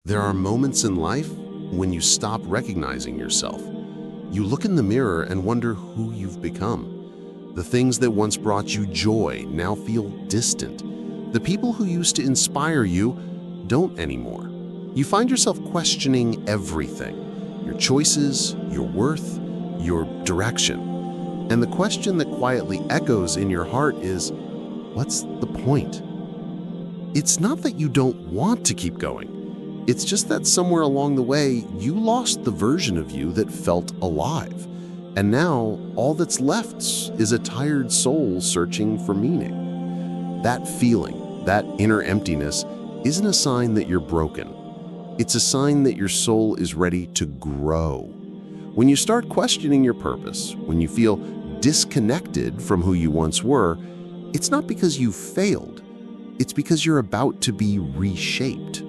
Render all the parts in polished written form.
There are moments in life when you stop recognizing yourself. You look in the mirror and wonder who you've become. The things that once brought you joy now feel distant. The people who used to inspire you don't anymore. You find yourself questioning everything: your choices, your worth, your direction. And the question that quietly echoes in your heart is, what's the point? It's not that you don't want to keep going. It's just that somewhere along the way, you lost the version of you that felt alive. And now, all that's left is a tired soul searching for meaning. That feeling, that inner emptiness, isn't a sign that you're broken. It's a sign that your soul is ready to grow. When you start questioning your purpose, when you feel disconnected from who you once were, it's not because you failed. It's because you're about to be reshaped.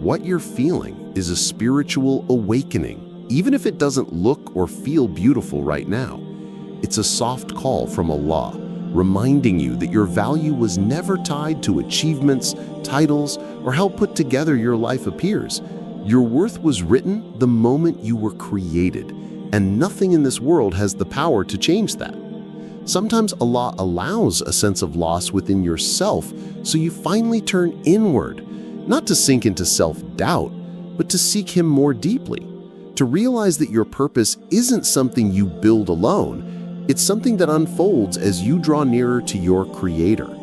What you're feeling is a spiritual awakening, even if it doesn't look or feel beautiful right now. It's a soft call from Allah, reminding you that your value was never tied to achievements, titles, or how put together your life appears. Your worth was written the moment you were created, and nothing in this world has the power to change that. Sometimes Allah allows a sense of loss within yourself so you finally turn inward, not to sink into self-doubt, but to seek Him more deeply, to realize that your purpose isn't something you build alone. It's something that unfolds as you draw nearer to your Creator.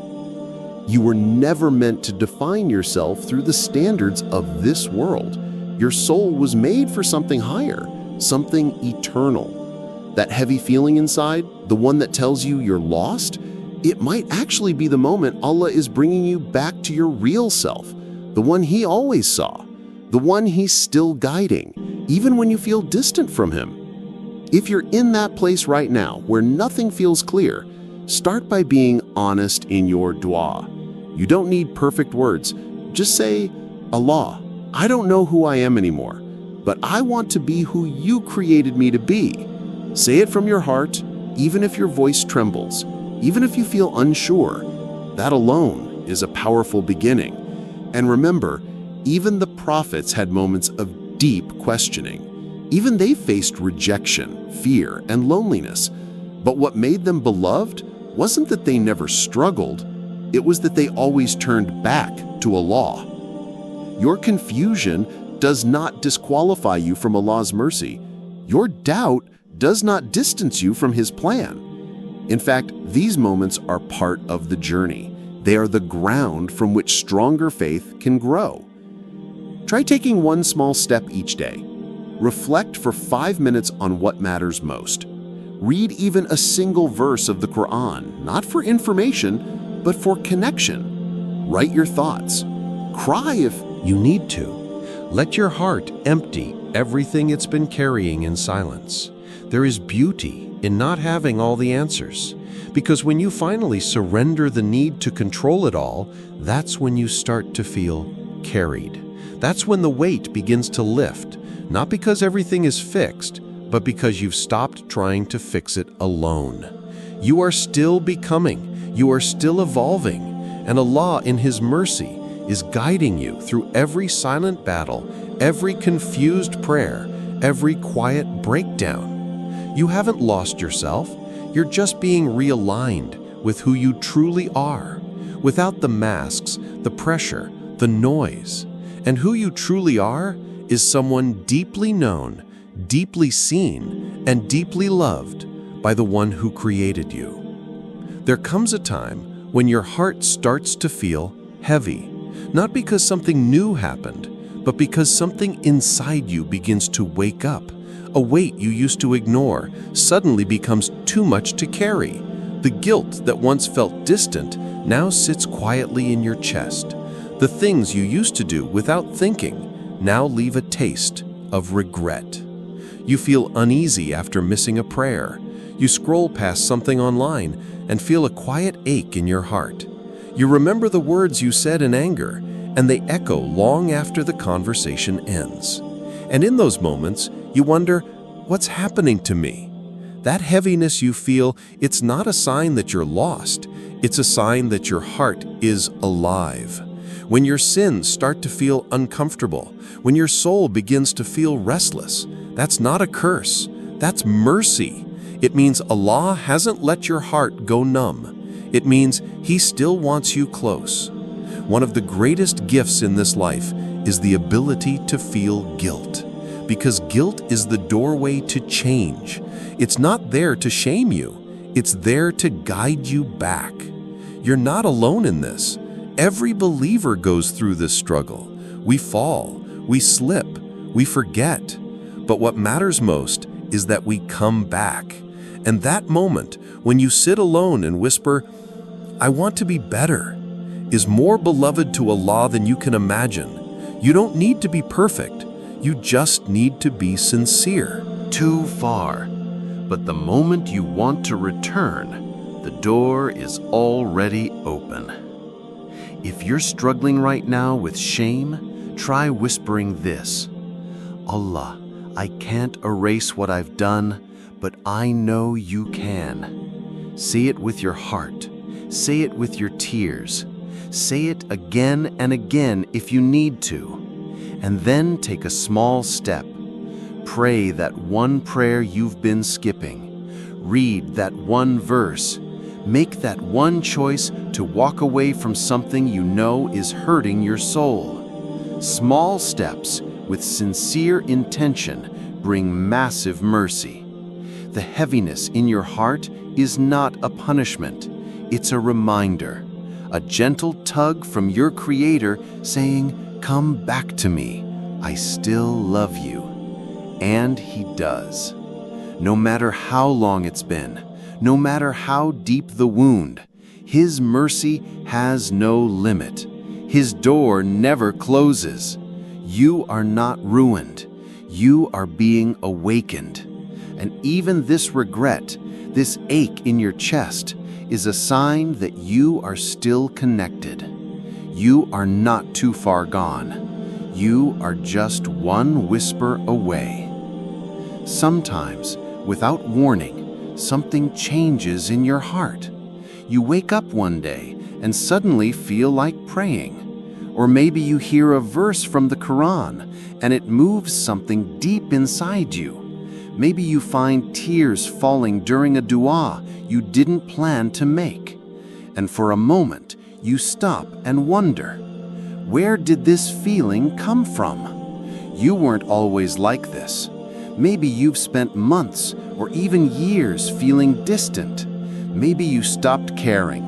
You were never meant to define yourself through the standards of this world. Your soul was made for something higher, something eternal. That heavy feeling inside, the one that tells you you're lost, it might actually be the moment Allah is bringing you back to your real self, the one He always saw, the one He's still guiding, even when you feel distant from Him. If you're in that place right now where nothing feels clear, start by being honest in your dua. You don't need perfect words. Just say, Allah, I don't know who I am anymore, but I want to be who You created me to be. Say it from your heart, even if your voice trembles, even if you feel unsure. That alone is a powerful beginning. And remember, even the prophets had moments of deep questioning. Even they faced rejection, fear, and loneliness. But what made them beloved wasn't that they never struggled, it was that they always turned back to Allah. Your confusion does not disqualify you from Allah's mercy. Your doubt does not distance you from His plan. In fact, these moments are part of the journey. They are the ground from which stronger faith can grow. Try taking one small step each day. Reflect for 5 minutes on what matters most. Read even a single verse of the Quran, not for information, but for connection. Write your thoughts. Cry if you need to. Let your heart empty everything it's been carrying in silence. There is beauty in not having all the answers, because when you finally surrender the need to control it all, that's when you start to feel carried. That's when the weight begins to lift, not because everything is fixed, but because you've stopped trying to fix it alone. You are still becoming, you are still evolving, and Allah in His mercy is guiding you through every silent battle, every confused prayer, every quiet breakdown. You haven't lost yourself. You're just being realigned with who you truly are, without the masks, the pressure, the noise. And who you truly are is someone deeply known, deeply seen, and deeply loved by the one who created you. There comes a time when your heart starts to feel heavy, not because something new happened, but because something inside you begins to wake up. A weight you used to ignore suddenly becomes too much to carry. The guilt that once felt distant now sits quietly in your chest. The things you used to do without thinking now leave a taste of regret. You feel uneasy after missing a prayer. You scroll past something online and feel a quiet ache in your heart. You remember the words you said in anger, and they echo long after the conversation ends. And in those moments, you wonder, what's happening to me? That heaviness you feel, it's not a sign that you're lost. It's a sign that your heart is alive. When your sins start to feel uncomfortable, when your soul begins to feel restless, that's not a curse, that's mercy. It means Allah hasn't let your heart go numb. It means He still wants you close. One of the greatest gifts in this life is the ability to feel guilt, because guilt is the doorway to change. It's not there to shame you, it's there to guide you back. You're not alone in this. Every believer goes through this struggle. We fall, we slip, we forget. But what matters most is that we come back. And that moment, when you sit alone and whisper, "I want to be better," is more beloved to Allah than you can imagine. You don't need to be perfect. You just need to be sincere. Too far. But the moment you want to return, the door is already open. If you're struggling right now with shame, try whispering this: "Allah, I can't erase what I've done, but I know you can." Say it with your heart. Say it with your tears. Say it again and again if you need to. And then take a small step. Pray that one prayer you've been skipping. Read that one verse. Make that one choice to walk away from something you know is hurting your soul. Small steps with sincere intention bring massive mercy. The heaviness in your heart is not a punishment. It's a reminder, a gentle tug from your Creator saying, "Come back to me. I still love you." And He does. No matter how long it's been, no matter how deep the wound, His mercy has no limit. His door never closes. You are not ruined. You are being awakened. And even this regret, this ache in your chest, is a sign that you are still connected. You are not too far gone. You are just one whisper away. Sometimes, without warning, something changes in your heart. You wake up one day and suddenly feel like praying. Or maybe you hear a verse from the Quran and it moves something deep inside you. Maybe you find tears falling during a dua you didn't plan to make. And for a moment, you stop and wonder, where did this feeling come from? You weren't always like this. Maybe you've spent months or even years feeling distant. Maybe you stopped caring.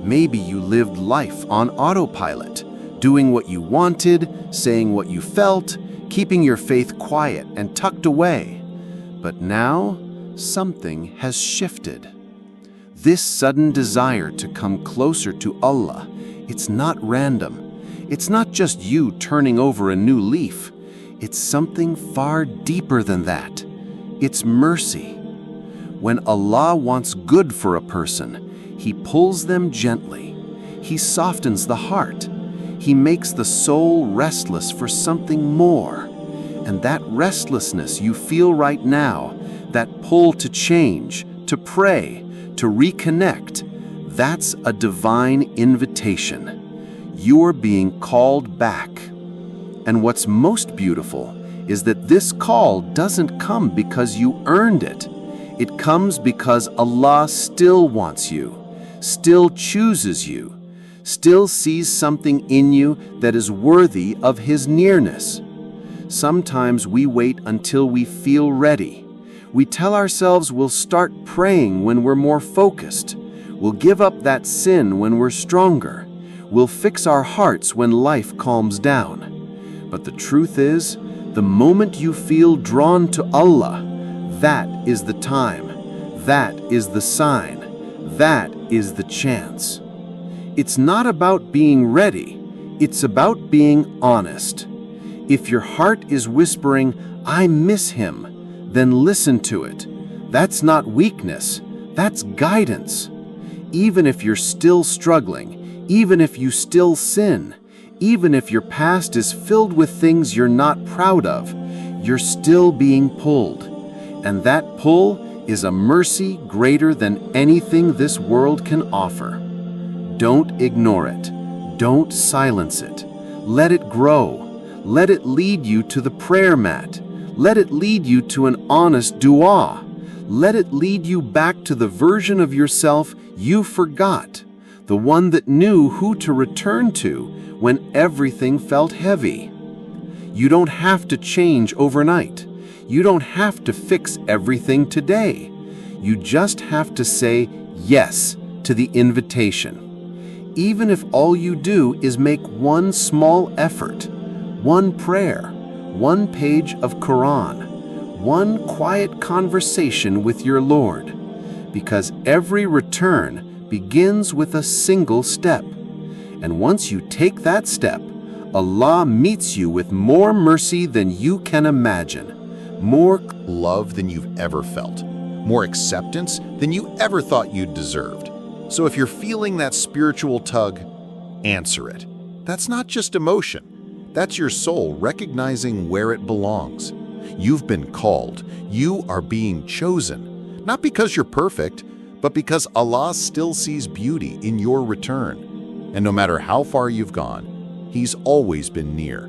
Maybe you lived life on autopilot, doing what you wanted, saying what you felt, keeping your faith quiet and tucked away. But now, something has shifted. This sudden desire to come closer to Allah, it's not random. It's not just you turning over a new leaf. It's something far deeper than that. It's mercy. When Allah wants good for a person, He pulls them gently. He softens the heart. He makes the soul restless for something more. And that restlessness you feel right now, that pull to change, to pray, to reconnect, that's a divine invitation. You're being called back. And what's most beautiful is that this call doesn't come because you earned it. It comes because Allah still wants you, still chooses you, still sees something in you that is worthy of His nearness. Sometimes we wait until we feel ready. We tell ourselves we'll start praying when we're more focused. We'll give up that sin when we're stronger. We'll fix our hearts when life calms down. But the truth is, the moment you feel drawn to Allah, that is the time. That is the sign. That is the chance. It's not about being ready. It's about being honest. If your heart is whispering, "I miss him," then listen to it. That's not weakness. That's guidance. Even if you're still struggling, even if you still sin, even if your past is filled with things you're not proud of, you're still being pulled. And that pull is a mercy greater than anything this world can offer. Don't ignore it. Don't silence it. Let it grow. Let it lead you to the prayer mat. Let it lead you to an honest dua. Let it lead you back to the version of yourself you forgot, the one that knew who to return to when everything felt heavy. You don't have to change overnight. You don't have to fix everything today. You just have to say yes to the invitation. Even if all you do is make one small effort, one prayer, one page of Quran, one quiet conversation with your Lord, because every return begins with a single step. And once you take that step, Allah meets you with more mercy than you can imagine, more love than you've ever felt, more acceptance than you ever thought you deserved. So if you're feeling that spiritual tug, answer it. That's not just emotion. That's your soul recognizing where it belongs. You've been called. You are being chosen. Not because you're perfect, but because Allah still sees beauty in your return. And no matter how far you've gone, He's always been near.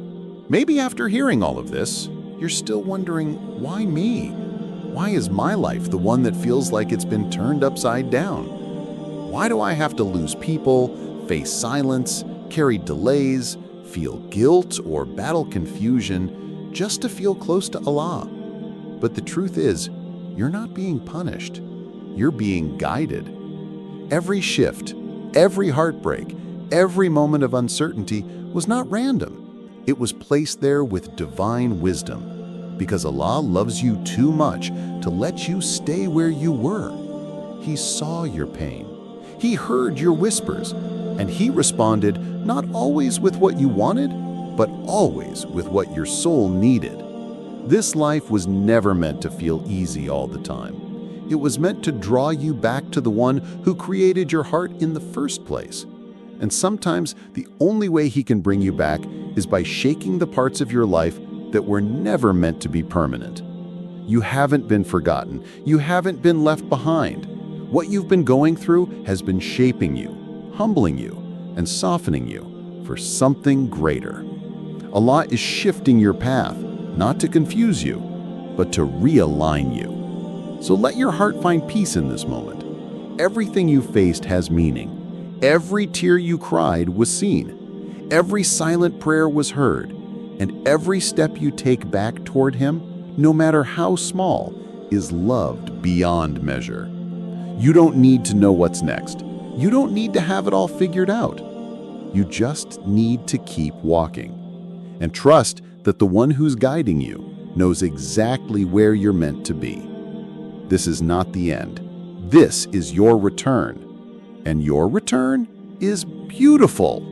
Maybe after hearing all of this, you're still wondering, why me? Why is my life the one that feels like it's been turned upside down? Why do I have to lose people, face silence, carry delays, feel guilt, or battle confusion just to feel close to Allah? But the truth is, you're not being punished. You're being guided. Every shift, every heartbreak, every moment of uncertainty was not random. It was placed there with divine wisdom, because Allah loves you too much to let you stay where you were. He saw your pain. He heard your whispers, and He responded not always with what you wanted, but always with what your soul needed. This life was never meant to feel easy all the time. It was meant to draw you back to the one who created your heart in the first place. And sometimes the only way He can bring you back is by shaking the parts of your life that were never meant to be permanent. You haven't been forgotten. You haven't been left behind. What you've been going through has been shaping you, humbling you, and softening you for something greater. Allah is shifting your path, not to confuse you, but to realign you. So let your heart find peace in this moment. Everything you faced has meaning. Every tear you cried was seen. Every silent prayer was heard. And every step you take back toward Him, no matter how small, is loved beyond measure. You don't need to know what's next. You don't need to have it all figured out. You just need to keep walking. And trust that the one who's guiding you knows exactly where you're meant to be. This is not the end. This is your return. And your return is beautiful.